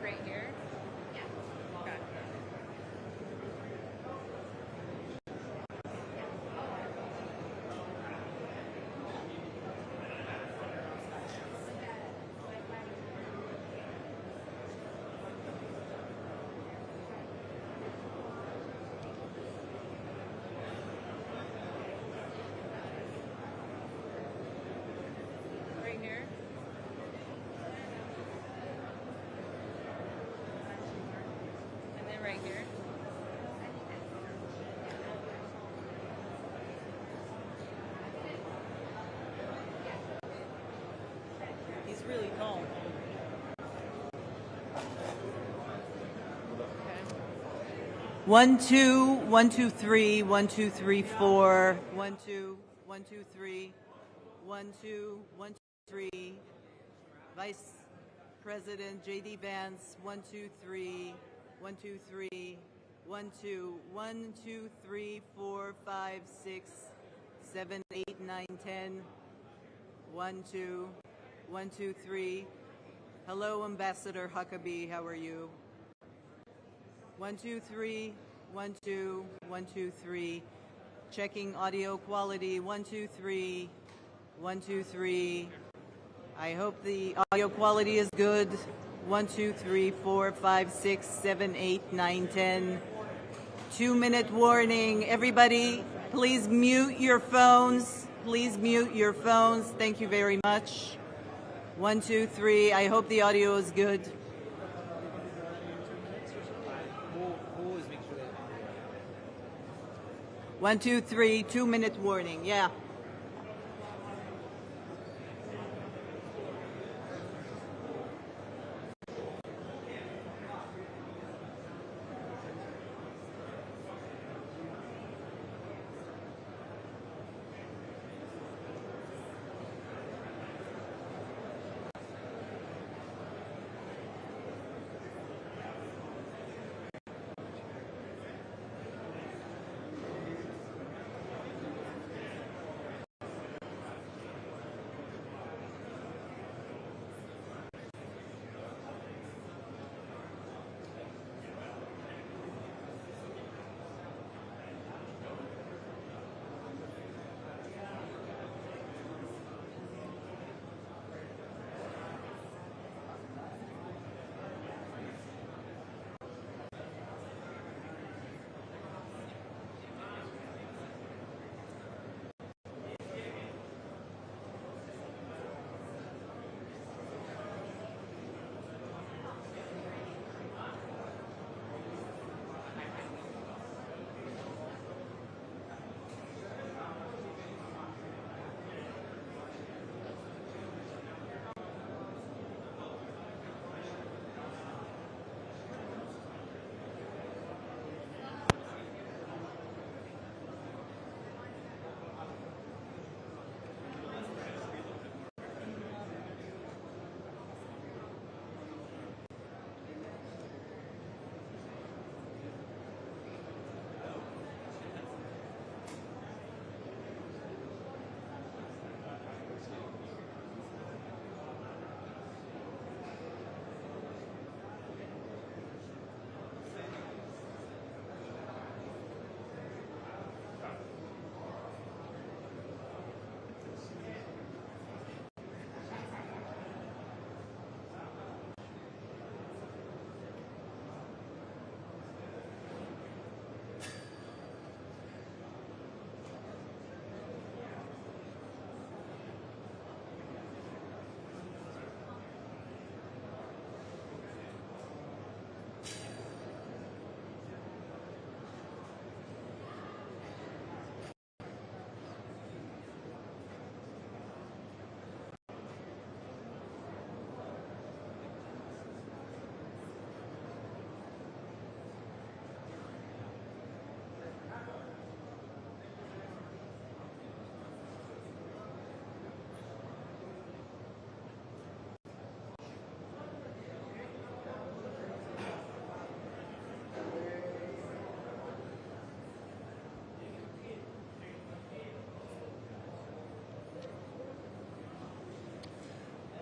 Right here? Yeah. Okay. Right here? And then right here? He's really calm. One, two, 1, 2, 3, 1, 2, 3, 4, 1, 2, 1, 2, 3, 1, 2, 1, 2, 3. Vice President JD Vance, 1, 2, 3, 1, 2, 3, 1, 2, 1, 2, 3, 4, 5, 6, 7, 8, 9, 10. 1, 2, 1, 2, 3. Hello, Ambassador Huckabee. How are you? 1, 2, 3, 1, 2, 1, 2, 3. Checking audio quality. 1, 2, 3, 1, 2, 3. I hope the audio quality is good. 1, 2, 3, 4, 5, 6, 7, 8, 9, 10. 2-minute warning. Everybody, please mute your phones. Please mute your phones. Thank you very much. 1, 2, 3. I hope the audio is good. We'll always make sure that 1, 2, 3. 2-minute warning. Yeah.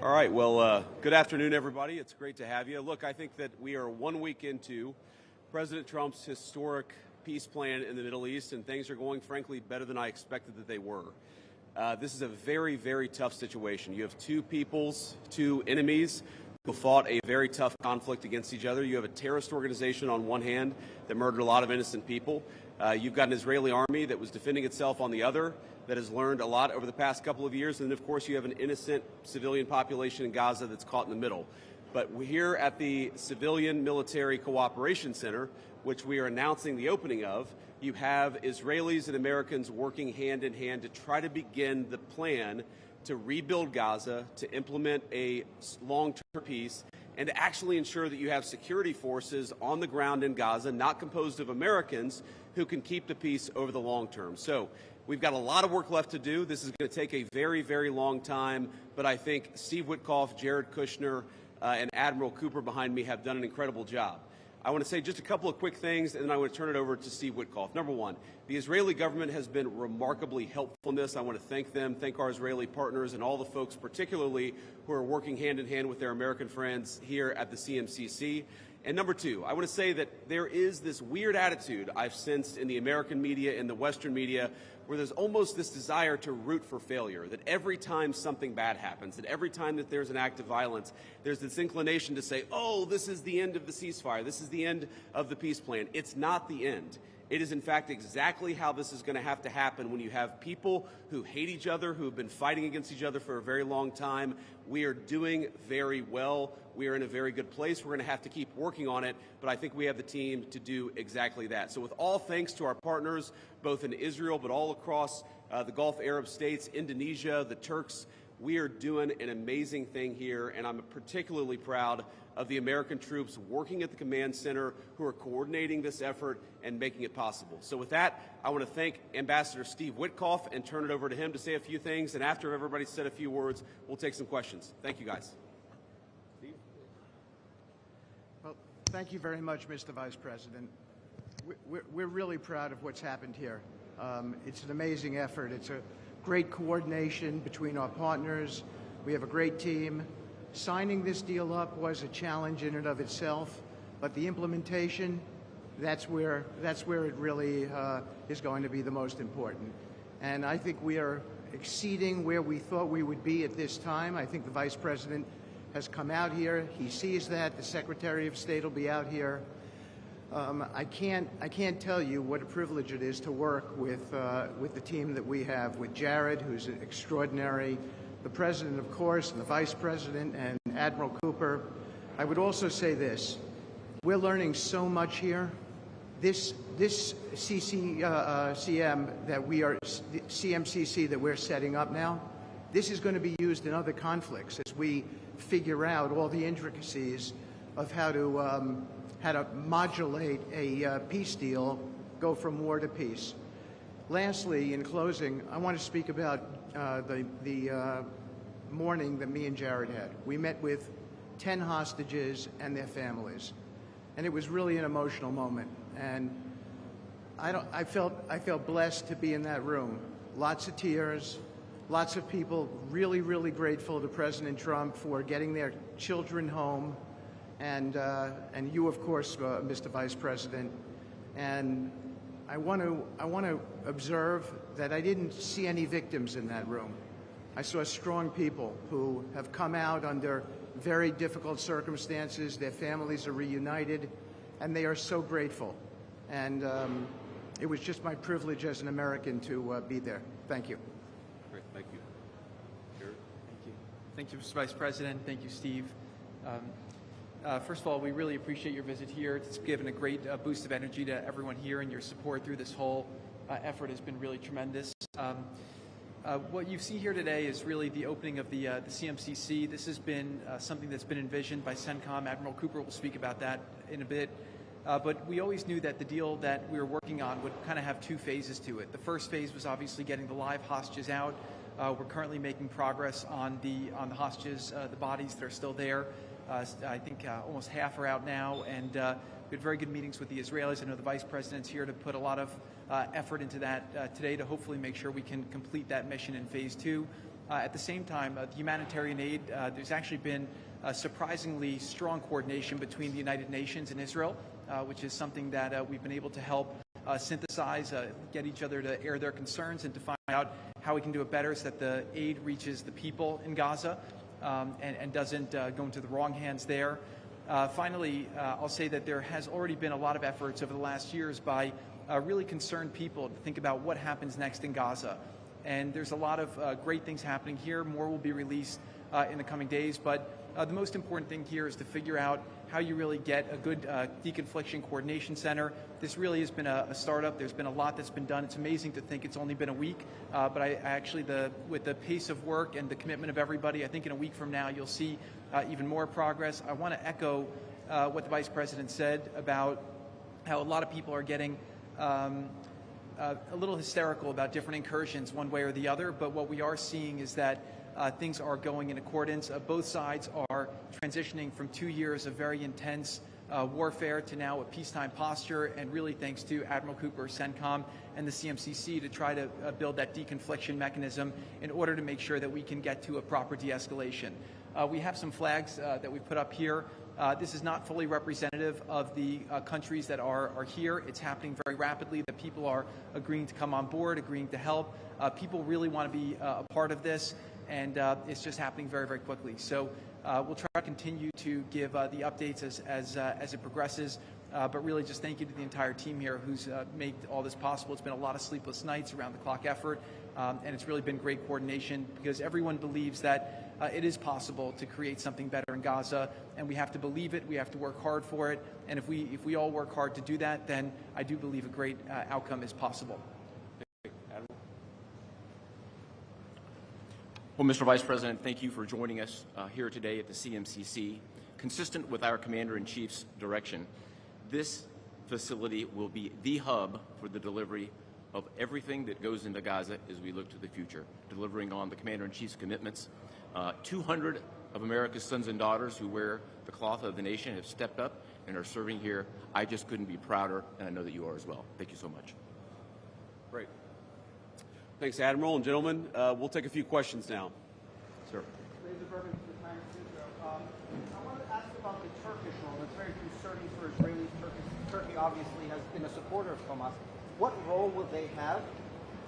All right, well, good afternoon, everybody. It's great to have you. Look, I think that we are 1 week into President Trump's historic peace plan in the Middle East, and things are going, frankly, better than I expected that they were. This is a very, very tough situation. You have two peoples, two enemies who fought a very tough conflict against each other. You have a terrorist organization on one hand that murdered a lot of innocent people. You've got an Israeli army that was defending itself on the other, that has learned a lot over the past couple of years. And, of course, you have an innocent civilian population in Gaza that's caught in the middle. But we're here at the Civilian Military Cooperation Center, which we are announcing the opening of. You have Israelis and Americans working hand in hand to try to begin the plan to rebuild Gaza, to implement a long-term peace, and to actually ensure that you have security forces on the ground in Gaza, not composed of Americans, who can keep the peace over the long term. So we've got a lot of work left to do. This is going to take a very, very long time, but I think Steve Witkoff, Jared Kushner, and Admiral Cooper behind me have done an incredible job. I want to say just a couple of quick things, and then I want to turn it over to Steve Witkoff. Number one, the Israeli government has been remarkably helpful in this. I want to thank them, thank our Israeli partners, and all the folks particularly who are working hand in hand with their American friends here at the CMCC. And number two, I want to say that there is this weird attitude I've sensed in the American media and the Western media where there's almost this desire to root for failure, that every time something bad happens, that every time that there's an act of violence, there's this inclination to say, oh, this is the end of the ceasefire, this is the end of the peace plan. It's not the end. It is, in fact, exactly how this is going to have to happen when you have people who hate each other, who have been fighting against each other for a very long time. We are doing very well. We are in a very good place. We're going to have to keep working on it, but I think we have the team to do exactly that. So with all thanks to our partners, both in Israel but all across the Gulf Arab states, Indonesia, the Turks, we are doing an amazing thing here, and I'm particularly proud of the American troops working at the command center who are coordinating this effort and making it possible. So with that, I want to thank Ambassador Steve Witkoff and turn it over to him to say a few things, and after everybody's said a few words, we'll take some questions. Thank you, guys. Steve? Well, thank you very much, Mr. Vice President. We're really proud of what's happened here. It's an amazing effort. It's a great coordination between our partners. We have a great team. Signing this deal up was a challenge in and of itself, but the implementation, that's where it really is going to be the most important. And I think we are exceeding where we thought we would be at this time. I think the Vice President has come out here. He sees that. The Secretary of State will be out here. I can't tell you what a privilege it is to work with the team that we have, with Jared, who's extraordinary, the President, of course, and the Vice President, and Admiral Cooper. I would also say this. We're learning so much here. This CMCC that we're setting up now, this is going to be used in other conflicts as we figure out all the intricacies of how to modulate a peace deal, go from war to peace. Lastly, in closing, I want to speak about the morning that me and Jared had. We met with 10 hostages and their families, and it was really an emotional moment. And I felt blessed to be in that room. Lots of tears, lots of people really, really grateful to President Trump for getting their children home, and you, of course, Mr. Vice President. And I want to observe that I didn't see any victims in that room. I saw strong people who have come out under very difficult circumstances. Their families are reunited, and they are so grateful. And it was just my privilege as an American to be there. Thank you. Great, thank you. Jared? Thank you. Thank you, Mr. Vice President. Thank you, Steve. First of all, we really appreciate your visit here. It's given a great boost of energy to everyone here, and your support through this whole effort has been really tremendous. What you see here today is really the opening of the CMCC. This has been something that's been envisioned by CENTCOM. Admiral Cooper will speak about that in a bit. But we always knew that the deal that we were working on would kind of have two phases to it. The first phase was obviously getting the live hostages out. We're currently making progress on the hostages, the bodies that are still there. I think almost half are out now, and we had very good meetings with the Israelis. I know the Vice President's here to put a lot of effort into that today to hopefully make sure we can complete that mission in phase two. At the same time, the humanitarian aid, there's actually been surprisingly strong coordination between the United Nations and Israel, which is something that we've been able to help synthesize, get each other to air their concerns and to find out how we can do it better so that the aid reaches the people in Gaza and doesn't go into the wrong hands there. Finally, I'll say that there has already been a lot of efforts over the last years by really concerned people to think about what happens next in Gaza. And there's a lot of great things happening here. More will be released in the coming days. But the most important thing here is to figure out how you really get a good deconfliction coordination center. This really has been a startup. There's been a lot that's been done. It's amazing to think it's only been a week. But I actually, with the pace of work and the commitment of everybody, I think in a week from now you'll see even more progress. I want to echo what the Vice President said about how a lot of people are getting a little hysterical about different incursions one way or the other, but what we are seeing is that things are going in accordance. Both sides are transitioning from 2 years of very intense warfare to now a peacetime posture, and really thanks to Admiral Cooper, CENTCOM, and the CMCC to try to build that deconfliction mechanism in order to make sure that we can get to a proper de-escalation. We have some flags that we put up here. This is not fully representative of the countries that are here. It's happening very rapidly. The people are agreeing to come on board, agreeing to help. People really want to be a part of this, and it's just happening very, very quickly. So we'll try to continue to give the updates as it progresses. But really just thank you to the entire team here who's made all this possible. It's been a lot of sleepless nights, around the clock effort, and it's really been great coordination because everyone believes that it is possible to create something better in Gaza, and we have to believe it, we have to work hard for it, and if we all work hard to do that, then I do believe a great outcome is possible. Well, Mr. Vice President, thank you for joining us here today at the CMCC. Consistent with our Commander-in-Chief's direction, this facility will be the hub for the delivery of everything that goes into Gaza as we look to the future, delivering on the Commander-in-Chief's commitments. 200 of America's sons and daughters who wear the cloth of the nation have stepped up and are serving here. I just couldn't be prouder, and I know that you are as well. Thank you so much. Great. Thanks, Admiral. And gentlemen, we'll take a few questions now. Sir. I wanted to ask about the Turkish role. It's very concerning for Israelis. Turkey obviously has been a supporter of Hamas. What role will they have,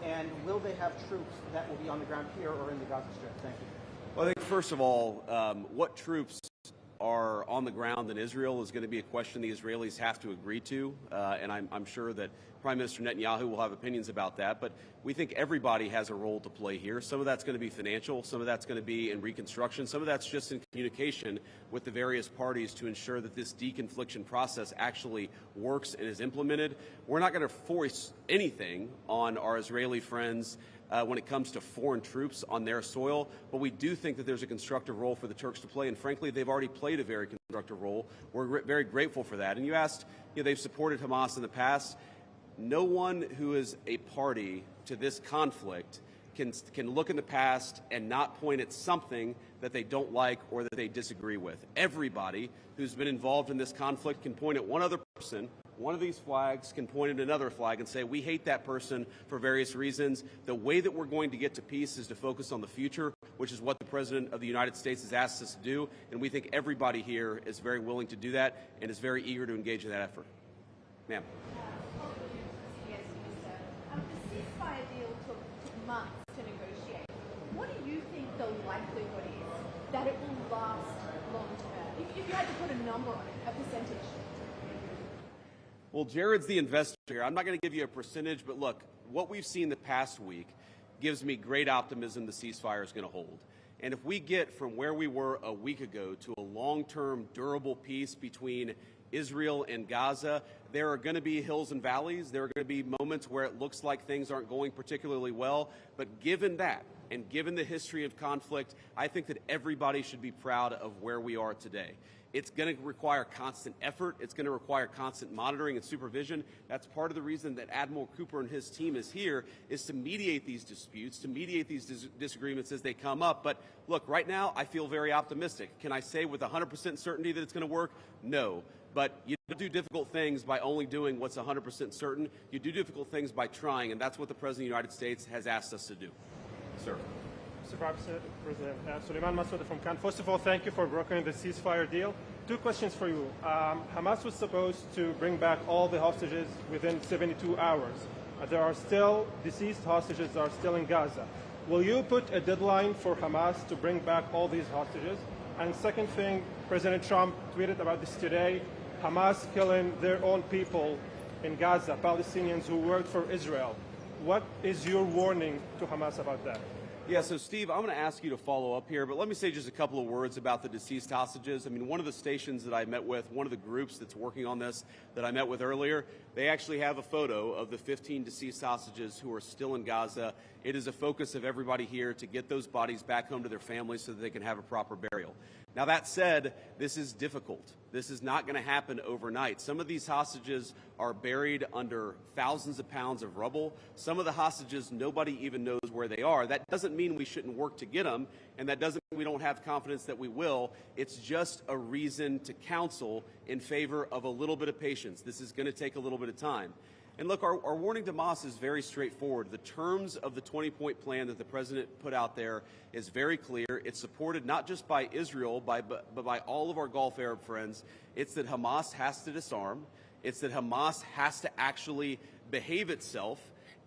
and will they have troops that will be on the ground here or in the Gaza Strip? Thank you. Well, I think, first of all, what troops are on the ground in Israel is going to be a question the Israelis have to agree to, and I'm sure that Prime Minister Netanyahu will have opinions about that, but we think everybody has a role to play here. Some of that's going to be financial, some of that's going to be in reconstruction, some of that's just in communication with the various parties to ensure that this deconfliction process actually works and is implemented. We're not going to force anything on our Israeli friends when it comes to foreign troops on their soil, but we do think that there's a constructive role for the Turks to play, and frankly, they've already played a very constructive role. We're very grateful for that. And you asked, they've supported Hamas in the past. No one who is a party to this conflict can look in the past and not point at something that they don't like or that they disagree with. Everybody who's been involved in this conflict can point at one other person. One of these flags can point at another flag and say, we hate that person for various reasons. The way that we're going to get to peace is to focus on the future, which is what the President of the United States has asked us to do. And we think everybody here is very willing to do that and is very eager to engage in that effort. Ma'am. The ceasefire deal took months to negotiate. What do you think the likelihood is that it will last long term? If you had to put a number on it, a percentage. Well, Jared's the investor here. I'm not going to give you a percentage, but look, what we've seen the past week gives me great optimism the ceasefire is going to hold. And if we get from where we were a week ago to a long-term, durable peace between Israel and Gaza, there are going to be hills and valleys. There are going to be moments where it looks like things aren't going particularly well. But given that, and given the history of conflict, I think that everybody should be proud of where we are today. It's going to require constant effort. It's going to require constant monitoring and supervision. That's part of the reason that Admiral Cooper and his team is here, is to mediate these disputes, to mediate these disagreements as they come up. But look, right now, I feel very optimistic. Can I say with 100% certainty that it's going to work? No. But you don't do difficult things by only doing what's 100% certain. You do difficult things by trying, and that's what the President of the United States has asked us to do. Sir. Mr. Vice President. Suleiman Massoud from Cannes. First of all, thank you for brokering the ceasefire deal. Two questions for you. Hamas was supposed to bring back all the hostages within 72 hours. There are still deceased hostages that are still in Gaza. Will you put a deadline for Hamas to bring back all these hostages? And second thing, President Trump tweeted about this today, Hamas killing their own people in Gaza, Palestinians who worked for Israel. What is your warning to Hamas about that? Yeah, so Steve, I'm going to ask you to follow up here, but let me say just a couple of words about the deceased hostages. I mean, one of the stations that I met with, one of the groups that's working on this that I met with earlier, they actually have a photo of the 15 deceased hostages who are still in Gaza. It is a focus of everybody here to get those bodies back home to their families so that they can have a proper burial. Now, that said, this is difficult. This is not going to happen overnight. Some of these hostages are buried under thousands of pounds of rubble. Some of the hostages, nobody even knows where they are. That doesn't mean we shouldn't work to get them, and that doesn't mean we don't have confidence that we will. It's just a reason to counsel in favor of a little bit of patience. This is going to take a little bit of time. And look, our warning to Hamas is very straightforward. The terms of the 20-point plan that the president put out there is very clear. It's supported not just by Israel, but by all of our Gulf Arab friends. It's that Hamas has to disarm. It's that Hamas has to actually behave itself.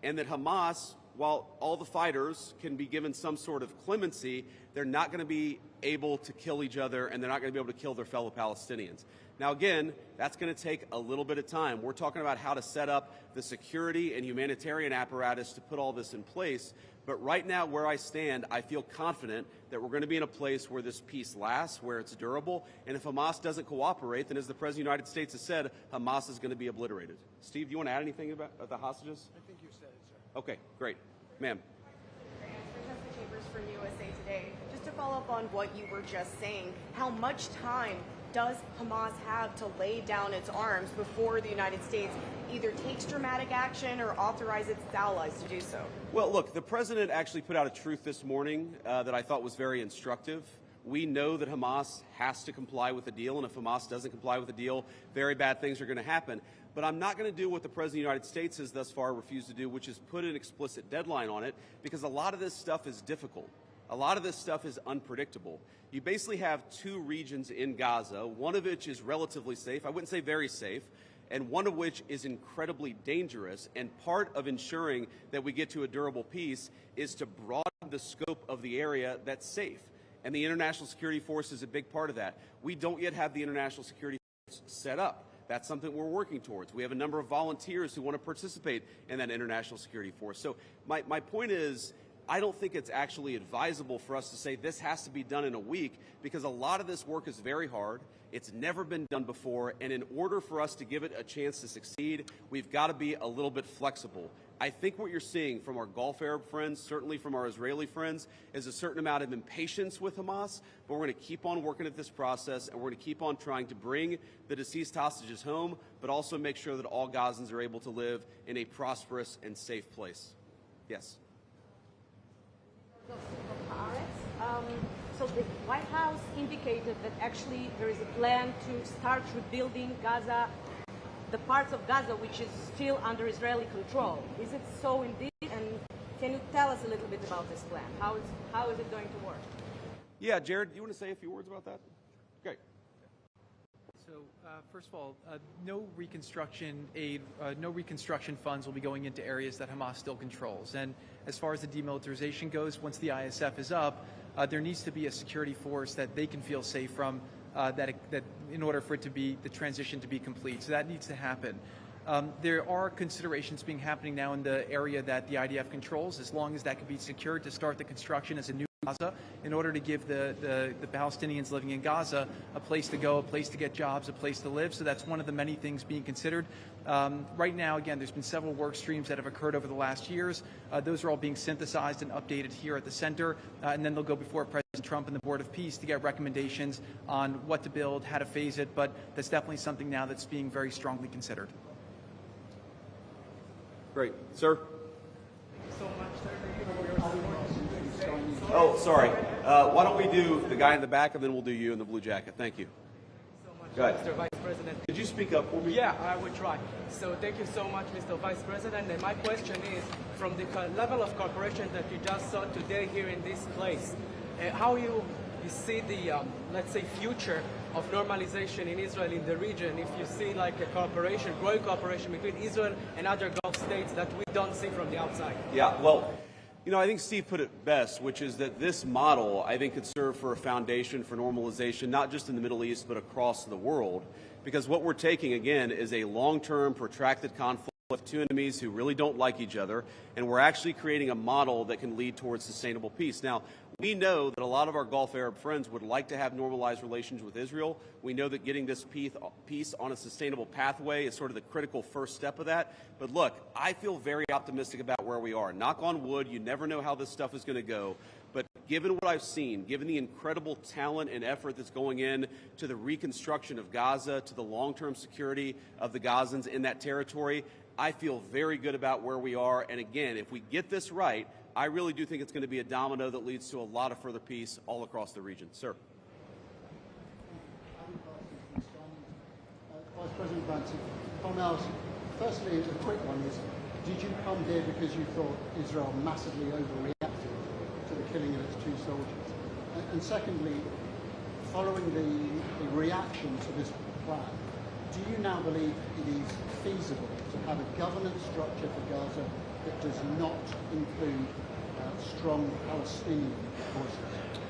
And that Hamas, while all the fighters can be given some sort of clemency, they're not going to be able to kill each other, and they're not going to be able to kill their fellow Palestinians. Now, again, that's going to take a little bit of time. We're talking about how to set up the security and humanitarian apparatus to put all this in place. But right now, where I stand, I feel confident that we're going to be in a place where this peace lasts, where it's durable. And if Hamas doesn't cooperate, then as the President of the United States has said, Hamas is going to be obliterated. Steve, do you want to add anything about the hostages? I think you said it, sir. Okay, great. Ma'am. From USA Today. Just to follow up on what you were just saying, how much time does Hamas have to lay down its arms before the United States either takes dramatic action or authorizes its allies to do so? Well, look, the president actually put out a truth this morning that I thought was very instructive. We know that Hamas has to comply with the deal, and if Hamas doesn't comply with the deal, very bad things are going to happen. But I'm not going to do what the President of the United States has thus far refused to do, which is put an explicit deadline on it, because a lot of this stuff is difficult. A lot of this stuff is unpredictable. You basically have two regions in Gaza, one of which is relatively safe, I wouldn't say very safe, and one of which is incredibly dangerous. And part of ensuring that we get to a durable peace is to broaden the scope of the area that's safe. And the International Security Force is a big part of that. We don't yet have the International Security Force set up. That's something we're working towards. We have a number of volunteers who want to participate in that International Security Force. So my point is, I don't think it's actually advisable for us to say this has to be done in a week, because a lot of this work is very hard. It's never been done before, and in order for us to give it a chance to succeed, we've got to be a little bit flexible. I think what you're seeing from our Gulf Arab friends, certainly from our Israeli friends, is a certain amount of impatience with Hamas, but we're going to keep on working at this process, and we're going to keep on trying to bring the deceased hostages home, but also make sure that all Gazans are able to live in a prosperous and safe place. Yes? So the White House indicated that actually there is a plan to start rebuilding Gaza, the parts of Gaza which is still under Israeli control. Is it so indeed? And can you tell us a little bit about this plan? How is it going to work? Yeah, Jared, you want to say a few words about that? Great. So, first of all, no reconstruction aid, no reconstruction funds will be going into areas that Hamas still controls. And as far as the demilitarization goes, once the ISF is up, there needs to be a security force that they can feel safe from, that in order for it to be the transition to be complete. So that needs to happen. There are considerations being happening now in the area that the IDF controls, as long as that can be secured to start the construction as a new Gaza, in order to give the Palestinians living in Gaza a place to go, a place to get jobs, a place to live. So that's one of the many things being considered. Right now, again, there's been several work streams that have occurred over the last years. Those are all being synthesized and updated here at the center, and then they'll go before President Trump and the Board of Peace to get recommendations on what to build, how to phase it, but that's definitely something now that's being very strongly considered. Great. Sir? Thank you so much, sir. Oh, sorry. Why don't we do the guy in the back, and then we'll do you in the blue jacket. Thank you. So much Go ahead. Mr. Vice President. Could you speak up for me? Yeah, I will try. So thank you so much, Mr. Vice President. And my question is, from the level of cooperation that you just saw today here in this place, how you see the, let's say, future of normalization in Israel in the region, if you see like a cooperation, growing cooperation between Israel and other Gulf states that we don't see from the outside? Yeah, well, you know, I think Steve put it best, which is that this model, I think, could serve for a foundation for normalization, not just in the Middle East, but across the world. Because what we're taking, again, is a long-term, protracted conflict with two enemies who really don't like each other, and we're actually creating a model that can lead towards sustainable peace. Now, we know that a lot of our Gulf Arab friends would like to have normalized relations with Israel. We know that getting this peace on a sustainable pathway is sort of the critical first step of that. But look, I feel very optimistic about where we are. Knock on wood, you never know how this stuff is going to go. But given what I've seen, given the incredible talent and effort that's going in to the reconstruction of Gaza, to the long-term security of the Gazans in that territory, I feel very good about where we are. And again, if we get this right, I really do think it's going to be a domino that leads to a lot of further peace all across the region. Sir. Vice President Vance, if I may ask, firstly, a quick one is, did you come here because you thought Israel massively overreacted to the killing of its two soldiers? And secondly, following the reaction to this plan, do you now believe it is feasible to have a governance structure for Gaza that does not include strong Palestinian voices?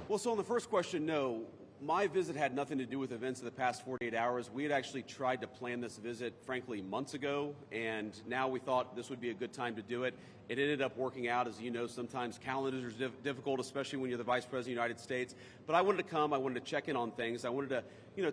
Well, so on the first question, no. My visit had nothing to do with events of the past 48 hours. We had actually tried to plan this visit, frankly, months ago, and now we thought this would be a good time to do it. It ended up working out. As you know, sometimes calendars are difficult, especially when you're the Vice President of the United States. But I wanted to come. I wanted to check in on things. I wanted to,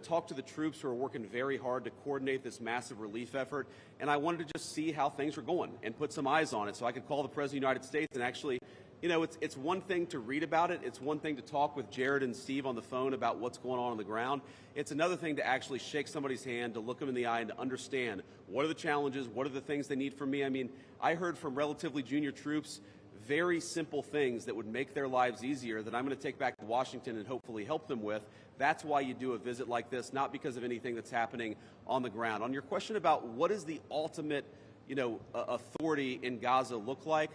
talk to the troops who are working very hard to coordinate this massive relief effort. And I wanted to just see how things were going and put some eyes on it so I could call the President of the United States and actually, it's one thing to read about it. It's one thing to talk with Jared and Steve on the phone about what's going on the ground. It's another thing to actually shake somebody's hand, to look them in the eye and to understand what are the challenges, what are the things they need from me. I mean, I heard from relatively junior troops very simple things that would make their lives easier that I'm going to take back to Washington and hopefully help them with. That's why you do a visit like this, not because of anything that's happening on the ground. On your question about what is the ultimate, authority in Gaza look like,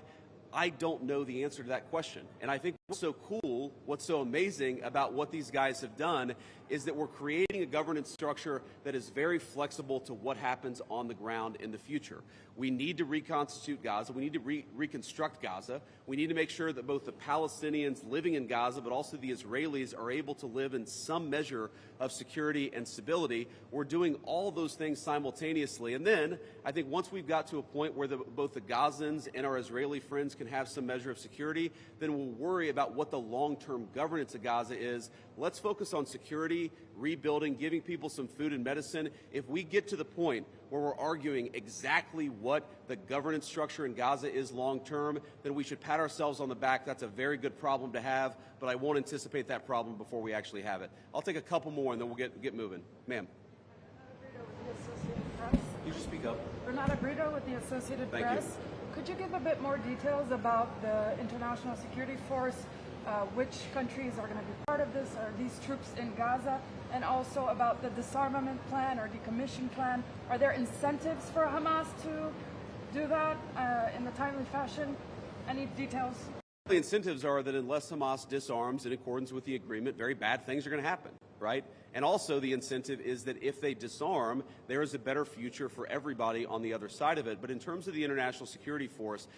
I don't know the answer to that question. And I think what's so cool, what's so amazing about what these guys have done is that we're creating a governance structure that is very flexible to what happens on the ground in the future. We need to reconstitute Gaza. We need to reconstruct Gaza. We need to make sure that both the Palestinians living in Gaza, but also the Israelis are able to live in some measure of security and stability. We're doing all those things simultaneously. And then I think once we've got to a point where both the Gazans and our Israeli friends can have some measure of security, then we'll worry about what the long-term governance of Gaza is. Let's focus on security, rebuilding, giving people some food and medicine. If we get to the point where we're arguing exactly what the governance structure in Gaza is long-term, then we should pat ourselves on the back. That's a very good problem to have, but I won't anticipate that problem before we actually have it. I'll take a couple more and then we'll get moving. Ma'am. You should speak up. Renata Brito with the Associated Thank Press. you. Could you give a bit more details about the International Security Force? Which countries are going to be part of this? Are these troops in Gaza? And also about the disarmament plan or decommission plan. Are there incentives for Hamas to do that in a timely fashion? Any details? The incentives are that unless Hamas disarms in accordance with the agreement, very bad things are going to happen, right? And also the incentive is that if they disarm, there is a better future for everybody on the other side of it. But in terms of the International Security Force,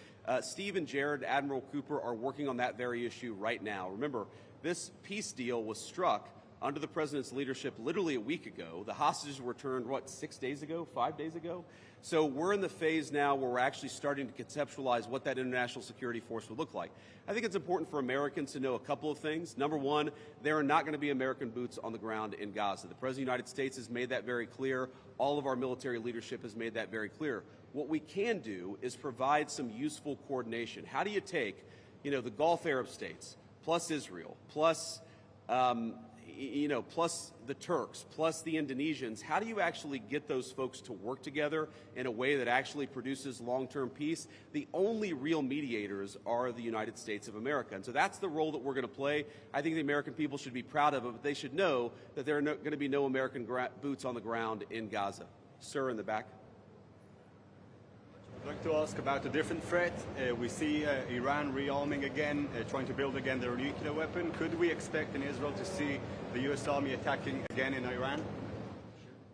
Steve and Jared, Admiral Cooper, are working on that very issue right now. Remember, this peace deal was struck under the president's leadership literally a week ago. The hostages were returned, 6 days ago, 5 days ago? So we're in the phase now where we're actually starting to conceptualize what that international security force would look like. I think it's important for Americans to know a couple of things. Number one, there are not going to be American boots on the ground in Gaza. The President of the United States has made that very clear. All of our military leadership has made that very clear. What we can do is provide some useful coordination. How do you take, the Gulf Arab states, plus Israel, plus plus the Turks, plus the Indonesians, how do you actually get those folks to work together in a way that actually produces long-term peace? The only real mediators are the United States of America. And so that's the role that we're going to play. I think the American people should be proud of it, but they should know that there are going to be no American boots on the ground in Gaza. Sir, in the back. I'd like to ask about a different threat. We see Iran rearming again, trying to build again their nuclear weapon. Could we expect in Israel to see the U.S. Army attacking again in Iran?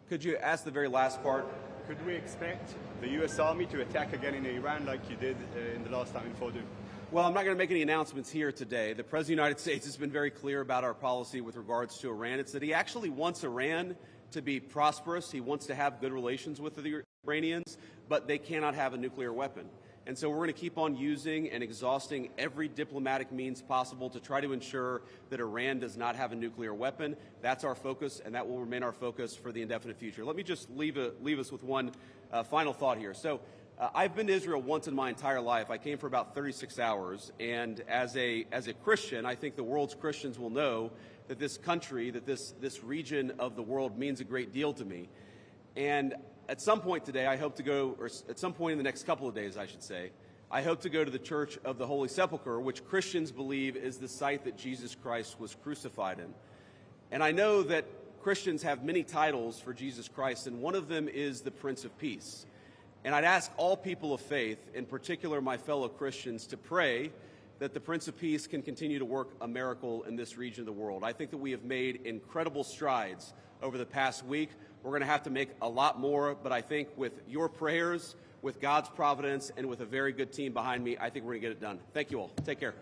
Could you ask the very last part? Could we expect the U.S. Army to attack again in Iran like you did in the last time in Fordow? Well, I'm not going to make any announcements here today. The President of the United States has been very clear about our policy with regards to Iran. It's that he actually wants Iran to be prosperous. He wants to have good relations with the Iranians, but they cannot have a nuclear weapon. And so we're going to keep on using and exhausting every diplomatic means possible to try to ensure that Iran does not have a nuclear weapon. That's our focus, and that will remain our focus for the indefinite future. Let me just leave us with one final thought here. So I've been to Israel once in my entire life. I came for about 36 hours, and as a Christian, I think the world's Christians will know that this country, that this region of the world means a great deal to me. And at some point today, I hope to go, or at some point in the next couple of days, I should say, I hope to go to the Church of the Holy Sepulchre, which Christians believe is the site that Jesus Christ was crucified in. And I know that Christians have many titles for Jesus Christ, and one of them is the Prince of Peace. And I'd ask all people of faith, in particular my fellow Christians, to pray that the Prince of Peace can continue to work a miracle in this region of the world. I think that we have made incredible strides over the past week. We're going to have to make a lot more, but I think with your prayers, with God's providence, and with a very good team behind me, I think we're going to get it done. Thank you all. Take care.